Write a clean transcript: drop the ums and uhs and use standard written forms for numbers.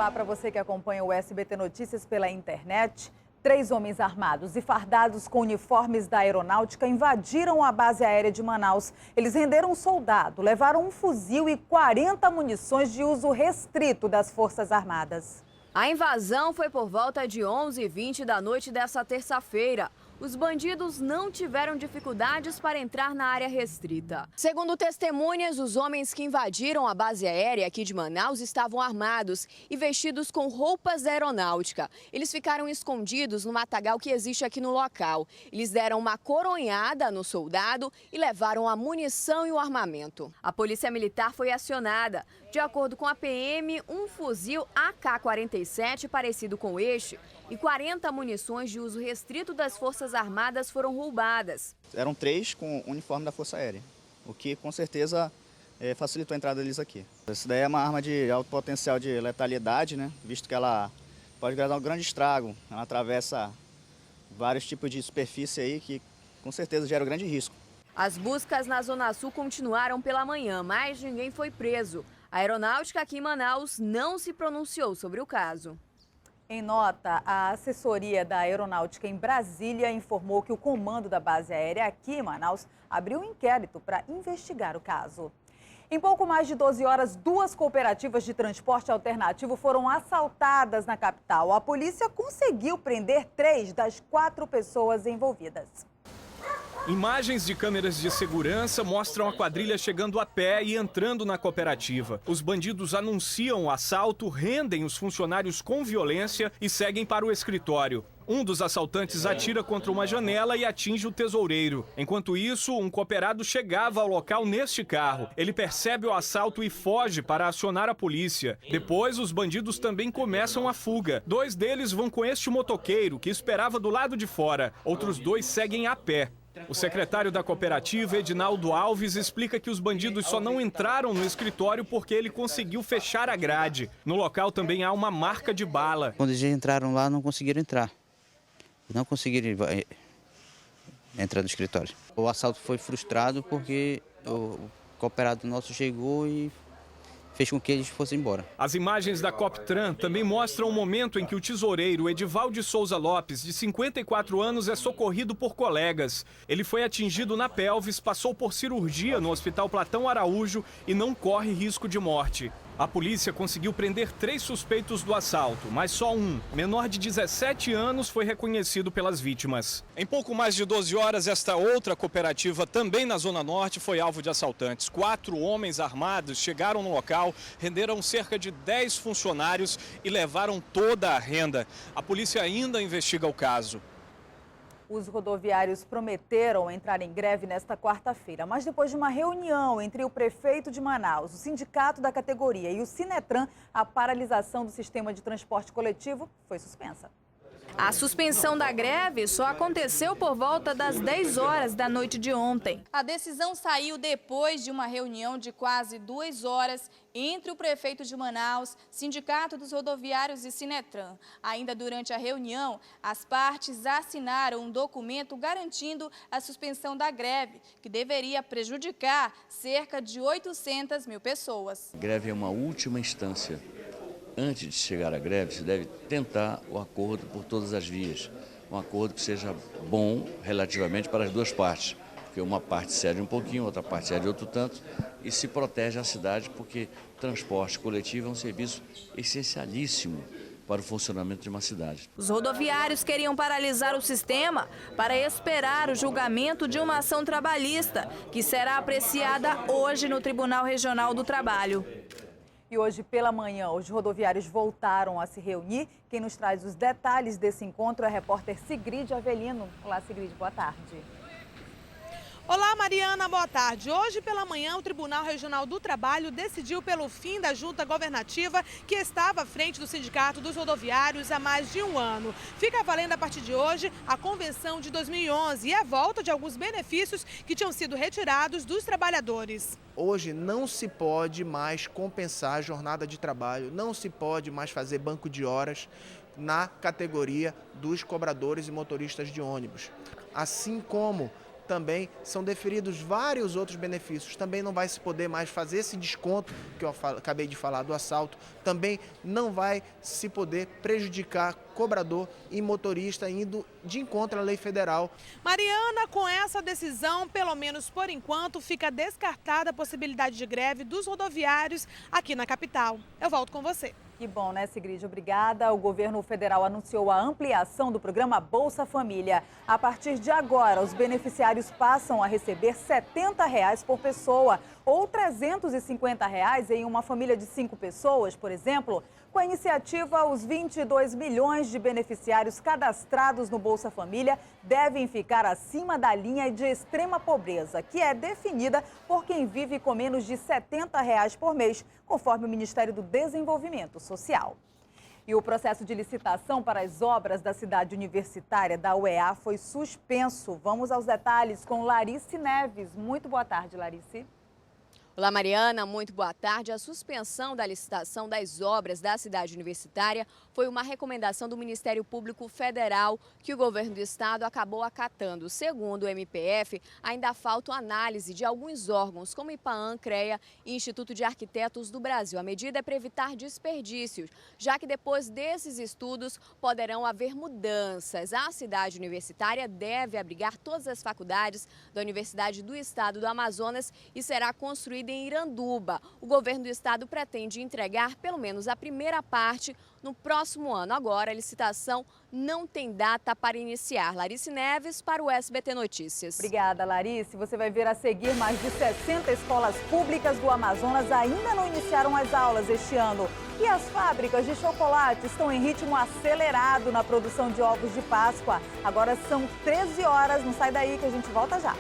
Olá para você que acompanha o SBT Notícias pela internet. 3 homens armados e fardados com uniformes da aeronáutica invadiram a base aérea de Manaus. Eles renderam um soldado, levaram um fuzil e 40 munições de uso restrito das Forças Armadas. A invasão foi por volta de 11h20 da noite dessa terça-feira. Os bandidos não tiveram dificuldades para entrar na área restrita. Segundo testemunhas, os homens que invadiram a base aérea aqui de Manaus estavam armados e vestidos com roupas da aeronáutica. Eles ficaram escondidos no matagal que existe aqui no local. Eles deram uma coronhada no soldado e levaram a munição e o armamento. A polícia militar foi acionada. De acordo com a PM, um fuzil AK-47 parecido com este e 40 munições de uso restrito das Forças Armadas foram roubadas. Eram 3 com uniforme da Força Aérea, o que com certeza facilitou a entrada deles aqui. Essa daí é uma arma de alto potencial de letalidade, né? Visto que ela pode causar um grande estrago. Ela atravessa vários tipos de superfície aí que com certeza gera um grande risco. As buscas na Zona Sul continuaram pela manhã, mas ninguém foi preso. A aeronáutica aqui em Manaus não se pronunciou sobre o caso. Em nota, a assessoria da aeronáutica em Brasília informou que o comando da base aérea aqui em Manaus abriu um inquérito para investigar o caso. Em pouco mais de 12 horas, 2 cooperativas de transporte alternativo foram assaltadas na capital. A polícia conseguiu prender 3 das 4 pessoas envolvidas. Imagens de câmeras de segurança mostram a quadrilha chegando a pé e entrando na cooperativa. Os bandidos anunciam o assalto, rendem os funcionários com violência e seguem para o escritório. Um dos assaltantes atira contra uma janela e atinge o tesoureiro. Enquanto isso, um cooperado chegava ao local neste carro. Ele percebe o assalto e foge para acionar a polícia. Depois, os bandidos também começam a fuga. 2 deles vão com este motoqueiro, que esperava do lado de fora. Outros 2 seguem a pé. O secretário da cooperativa, Edinaldo Alves, explica que os bandidos só não entraram no escritório porque ele conseguiu fechar a grade. No local também há uma marca de bala. Quando eles entraram lá, não conseguiram entrar. Não conseguiram entrar no escritório. O assalto foi frustrado porque o cooperado nosso chegou e fez com que eles fossem embora. As imagens da Coptran também mostram o momento em que o tesoureiro Edivaldo Souza Lopes, de 54 anos, é socorrido por colegas. Ele foi atingido na pelvis, passou por cirurgia no Hospital Platão Araújo e não corre risco de morte. A polícia conseguiu prender 3 suspeitos do assalto, mas só um, menor de 17 anos, foi reconhecido pelas vítimas. Em pouco mais de 12 horas, esta outra cooperativa, também na Zona Norte, foi alvo de assaltantes. 4 homens armados chegaram no local, renderam cerca de 10 funcionários e levaram toda a renda. A polícia ainda investiga o caso. Os rodoviários prometeram entrar em greve nesta quarta-feira, mas depois de uma reunião entre o prefeito de Manaus, o sindicato da categoria e o Sinetran, a paralisação do sistema de transporte coletivo foi suspensa. A suspensão da greve só aconteceu por volta das 10 horas da noite de ontem. A decisão saiu depois de uma reunião de quase 2 horas entre o prefeito de Manaus, Sindicato dos Rodoviários e Sinetran. Ainda durante a reunião, as partes assinaram um documento garantindo a suspensão da greve, que deveria prejudicar cerca de 800 mil pessoas. A greve é uma última instância. Antes de chegar à greve, se deve tentar o acordo por todas as vias. Um acordo que seja bom relativamente para as 2 partes. Porque uma parte cede um pouquinho, outra parte cede outro tanto. E se protege a cidade, porque transporte coletivo é um serviço essencialíssimo para o funcionamento de uma cidade. Os rodoviários queriam paralisar o sistema para esperar o julgamento de uma ação trabalhista, que será apreciada hoje no Tribunal Regional do Trabalho. E hoje pela manhã, os rodoviários voltaram a se reunir. Quem nos traz os detalhes desse encontro é a repórter Sigrid Avelino. Olá, Sigrid, boa tarde. Olá, Mariana, boa tarde. Hoje pela manhã, o Tribunal Regional do Trabalho decidiu pelo fim da junta governativa que estava à frente do Sindicato dos Rodoviários há mais de 1 ano. Fica valendo a partir de hoje a convenção de 2011 e a volta de alguns benefícios que tinham sido retirados dos trabalhadores. Hoje não se pode mais compensar a jornada de trabalho, não se pode mais fazer banco de horas na categoria dos cobradores e motoristas de ônibus. Assim como também são deferidos vários outros benefícios. Também não vai se poder mais fazer esse desconto que eu acabei de falar do assalto. Também não vai se poder prejudicar cobrador e motorista indo de encontro à lei federal. Mariana, com essa decisão, pelo menos por enquanto, fica descartada a possibilidade de greve dos rodoviários aqui na capital. Eu volto com você. Que bom, né, Sigrid? Obrigada. O governo federal anunciou a ampliação do programa Bolsa Família. A partir de agora, os beneficiários passam a receber R$ 70 por pessoa ou R$ 350 em uma família de 5 pessoas, por exemplo. Com a iniciativa, os 22 milhões de beneficiários cadastrados no Bolsa Família devem ficar acima da linha de extrema pobreza, que é definida por quem vive com menos de R$ 70 por mês, conforme o Ministério do Desenvolvimento Social. E o processo de licitação para as obras da cidade universitária da UEA foi suspenso. Vamos aos detalhes com Larice Neves. Muito boa tarde, Larice. Olá, Mariana, muito boa tarde. A suspensão da licitação das obras da cidade universitária foi uma recomendação do Ministério Público Federal que o governo do estado acabou acatando. Segundo o MPF, ainda falta análise de alguns órgãos, como IPAAN, CREA e Instituto de Arquitetos do Brasil. A medida é para evitar desperdícios, já que depois desses estudos poderão haver mudanças. A cidade universitária deve abrigar todas as faculdades da Universidade do Estado do Amazonas e será construída em Iranduba. O governo do estado pretende entregar pelo menos a primeira parte no próximo ano. Agora, a licitação não tem data para iniciar. Larice Neves para o SBT Notícias. Obrigada, Larice. Você vai ver a seguir, mais de 60 escolas públicas do Amazonas ainda não iniciaram as aulas este ano. E as fábricas de chocolate estão em ritmo acelerado na produção de ovos de Páscoa. Agora são 13 horas. Não sai daí que a gente volta já.